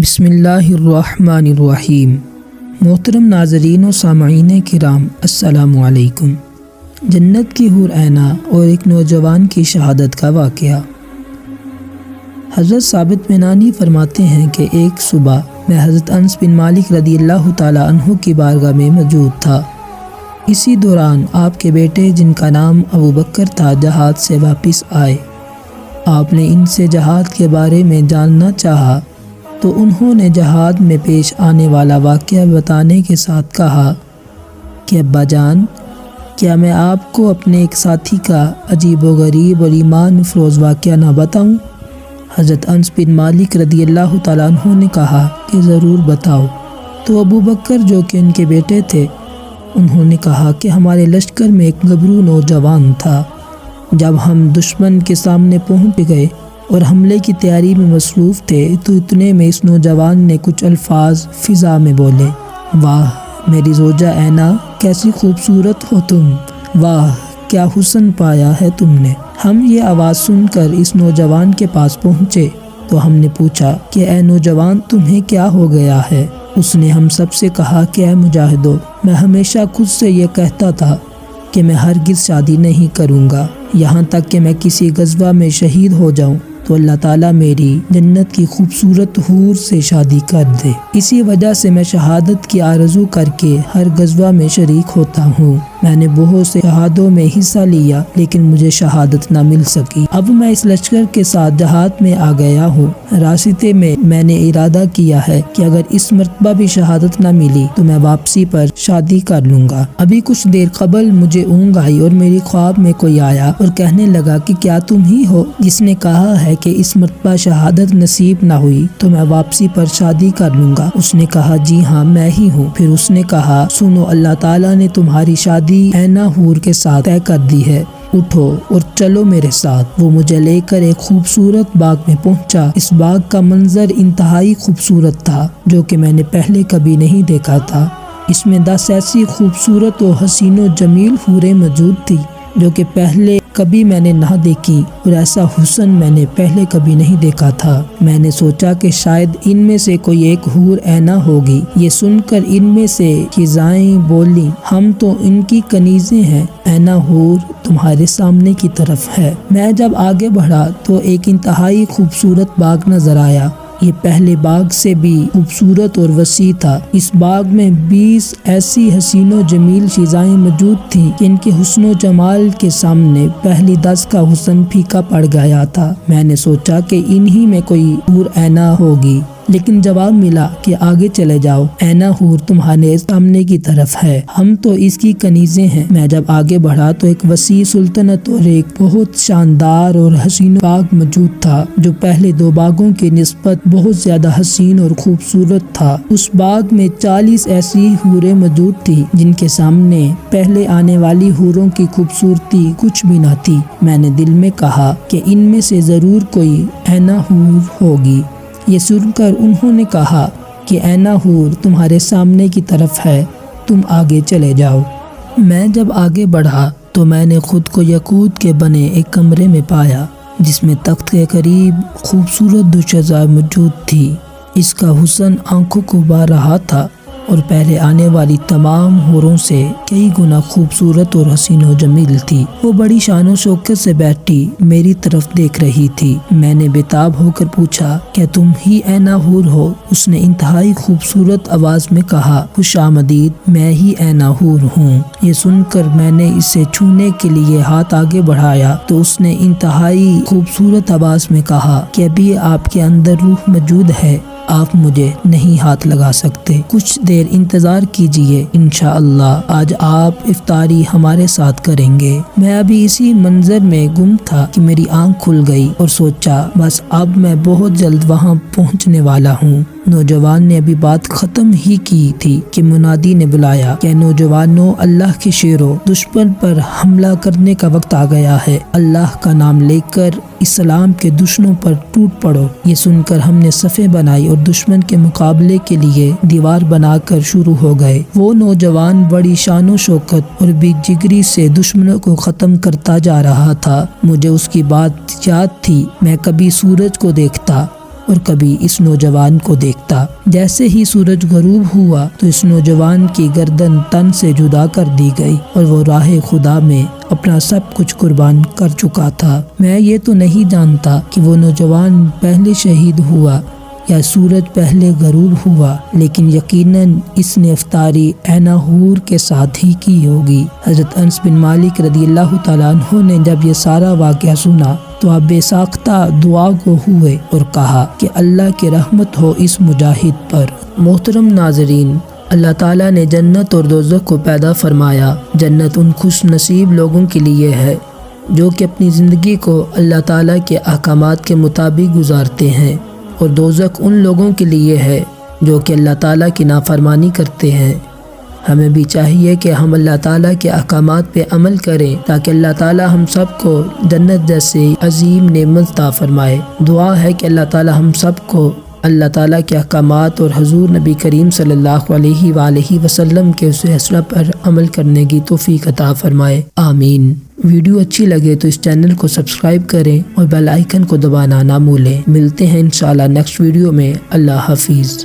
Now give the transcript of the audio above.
بسم اللہ الرحمن الرحیم۔ محترم ناظرین و سامعین کرام، السلام علیکم۔ جنت کی حور عینہ اور ایک نوجوان کی شہادت کا واقعہ۔ حضرت ثابت بنانی فرماتے ہیں کہ ایک صبح میں حضرت انس بن مالک رضی اللہ تعالیٰ عنہ کی بارگاہ میں موجود تھا۔ اسی دوران آپ کے بیٹے جن کا نام ابو بکر تھا جہاد سے واپس آئے۔ آپ نے ان سے جہاد کے بارے میں جاننا چاہا تو انہوں نے جہاد میں پیش آنے والا واقعہ بتانے کے ساتھ کہا کہ ابا جان، کیا میں آپ کو اپنے ایک ساتھی کا عجیب و غریب اور ایمان افروز واقعہ نہ بتاؤں؟ حضرت انس بن مالک رضی اللہ تعالیٰ عنہ نے کہا کہ ضرور بتاؤ۔ تو ابو بکر جو کہ ان کے بیٹے تھے، انہوں نے کہا کہ ہمارے لشکر میں ایک گبرو نوجوان تھا۔ جب ہم دشمن کے سامنے پہنچ گئے اور حملے کی تیاری میں مصروف تھے تو اتنے میں اس نوجوان نے کچھ الفاظ فضا میں بولے، واہ میری زوجہ عینہ، کیسی خوبصورت ہو تم، واہ کیا حسن پایا ہے تم نے۔ ہم یہ آواز سن کر اس نوجوان کے پاس پہنچے تو ہم نے پوچھا کہ اے نوجوان، تمہیں کیا ہو گیا ہے؟ اس نے ہم سب سے کہا کہ اے مجاہدو، میں ہمیشہ خود سے یہ کہتا تھا کہ میں ہرگز شادی نہیں کروں گا، یہاں تک کہ میں کسی غزوہ میں شہید ہو جاؤں تو اللہ تعالیٰ میری جنت کی خوبصورت حور سے شادی کر دے۔ اسی وجہ سے میں شہادت کی آرزو کر کے ہر غزوہ میں شریک ہوتا ہوں۔ میں نے بہت سے جہادوں میں حصہ لیا لیکن مجھے شہادت نہ مل سکی۔ اب میں اس لشکر کے ساتھ جہاد میں آ گیا ہوں۔ راستے میں نے ارادہ کیا ہے کہ اگر اس مرتبہ بھی شہادت نہ ملی تو میں واپسی پر شادی کر لوں گا۔ ابھی کچھ دیر قبل مجھے اونگ آئی اور میری خواب میں کوئی آیا اور کہنے لگا کہ کیا تم ہی ہو جس نے کہا ہے کہ اس مرتبہ شہادت نصیب نہ ہوئی تو میں واپسی پر شادی کر لوں گا؟ اس نے کہا جی ہاں میں ہی ہوں۔ پھر اس نے کہا سنو، اللہ تعالیٰ نے تمہاری شادی عینہ حور کے ساتھ طے کر دی ہے، اٹھو اور چلو میرے ساتھ۔ وہ مجھے لے کر ایک خوبصورت باغ میں پہنچا۔ اس باغ کا منظر انتہائی خوبصورت تھا جو کہ میں نے پہلے کبھی نہیں دیکھا تھا۔ اس میں 10 ایسی خوبصورت و حسین و جمیل حوریں موجود تھی جو کہ پہلے کبھی میں نے نہ دیکھی، اور ایسا حسن میں نے پہلے کبھی نہیں دیکھا تھا۔ میں نے سوچا کہ شاید ان میں سے کوئی ایک حور عینہ ہوگی۔ یہ سن کر ان میں سے فضائیں بولیں، ہم تو ان کی کنیزیں ہیں، عینہ حور تمہارے سامنے کی طرف ہے۔ میں جب آگے بڑھا تو ایک انتہائی خوبصورت باغ نظر آیا۔ یہ پہلے باغ سے بھی خوبصورت اور وسیع تھا۔ اس باغ میں 20 ایسی حسین و جمیل فضائیں موجود تھیں کہ ان کے حسن و جمال کے سامنے پہلی 10 کا حسن پھیکا پڑ گیا تھا۔ میں نے سوچا کہ انہی میں کوئی حور عینہ ہوگی، لیکن جواب ملا کہ آگے چلے جاؤ، عینہ حور تمہارے سامنے کی طرف ہے، ہم تو اس کی کنیزیں ہیں۔ میں جب آگے بڑھا تو ایک وسیع سلطنت اور ایک بہت شاندار اور حسین باغ موجود تھا جو پہلے 2 باغوں کی نسبت بہت زیادہ حسین اور خوبصورت تھا۔ اس باغ میں 40 ایسی حوریں موجود تھی جن کے سامنے پہلے آنے والی حوروں کی خوبصورتی کچھ بھی نہ تھی۔ میں نے دل میں کہا کہ ان میں سے ضرور کوئی عینہ حور ہوگی۔ یہ سن کر انہوں نے کہا کہ عینہ حور تمہارے سامنے کی طرف ہے، تم آگے چلے جاؤ۔ میں جب آگے بڑھا تو میں نے خود کو یاقوت کے بنے ایک کمرے میں پایا جس میں تخت کے قریب خوبصورت دوشیزہ موجود تھی۔ اس کا حسن آنکھوں کو بھا رہا تھا اور پہلے آنے والی تمام حوروں سے کئی گنا خوبصورت اور حسین و جمیل تھی۔ وہ بڑی شان و شوکت سے بیٹھی میری طرف دیکھ رہی تھی۔ میں نے بےتاب ہو کر پوچھا کیا تم ہی عینہ حور ہو؟ اس نے انتہائی خوبصورت آواز میں کہا خوش آمدید، میں ہی عینہ حور ہوں۔ یہ سن کر میں نے اسے چھونے کے لیے ہاتھ آگے بڑھایا تو اس نے انتہائی خوبصورت آواز میں کہا کہ ابھی آپ کے اندر روح موجود ہے، آپ مجھے نہیں ہاتھ لگا سکتے، کچھ دیر انتظار کیجئے، انشاءاللہ آج آپ افطاری ہمارے ساتھ کریں گے۔ میں ابھی اسی منظر میں گم تھا کہ میری آنکھ کھل گئی اور سوچا بس اب میں بہت جلد وہاں پہنچنے والا ہوں۔ نوجوان نے ابھی بات ختم ہی کی تھی کہ منادی نے بلایا کہ نوجوانوں، اللہ کے شیرو، دشمن پر حملہ کرنے کا وقت آ گیا ہے، اللہ کا نام لے کر اسلام کے دشمنوں پر ٹوٹ پڑو۔ یہ سن کر ہم نے صفیں بنائی اور دشمن کے مقابلے کے لیے دیوار بنا کر شروع ہو گئے۔ وہ نوجوان بڑی شان و شوکت اور بے جگری سے دشمنوں کو ختم کرتا جا رہا تھا۔ مجھے اس کی بات یاد تھی، میں کبھی سورج کو دیکھتا اور کبھی اس نوجوان کو دیکھتا۔ جیسے ہی سورج غروب ہوا تو اس نوجوان کی گردن تن سے جدا کر دی گئی اور وہ راہ خدا میں اپنا سب کچھ قربان کر چکا تھا۔ میں یہ تو نہیں جانتا کہ وہ نوجوان پہلے شہید ہوا یا سورج پہلے غروب ہوا، لیکن یقیناً اس نے افطاری عین حور کے ساتھ ہی کی ہوگی۔ حضرت انس بن مالک رضی اللہ تعالیٰ عنہ نے جب یہ سارا واقعہ سنا تو آپ بے ساختہ دعا گو ہوئے اور کہا کہ اللہ کی رحمت ہو اس مجاہد پر۔ محترم ناظرین، اللہ تعالیٰ نے جنت اور دوزخ کو پیدا فرمایا۔ جنت ان خوش نصیب لوگوں کے لیے ہے جو کہ اپنی زندگی کو اللہ تعالیٰ کے احکامات کے مطابق گزارتے ہیں، اور دوزخ ان لوگوں کے لیے ہے جو کہ اللہ تعالیٰ کی نافرمانی کرتے ہیں۔ ہمیں بھی چاہیے کہ ہم اللہ تعالیٰ کے احکامات پہ عمل کریں تاکہ اللہ تعالیٰ ہم سب کو جنت جیسے عظیم نعمت عطا فرمائے۔ دعا ہے کہ اللہ تعالیٰ ہم سب کو اللہ تعالیٰ کے احکامات اور حضور نبی کریم صلی اللہ علیہ وآلہ وسلم کے فیصلہ پر عمل کرنے کی توفیق عطا فرمائے، آمین۔ ویڈیو اچھی لگے تو اس چینل کو سبسکرائب کریں اور بیل آئیکن کو دبانا نہ بھولیں۔ ملتے ہیں انشاءاللہ نیکسٹ ویڈیو میں۔ اللہ حافظ۔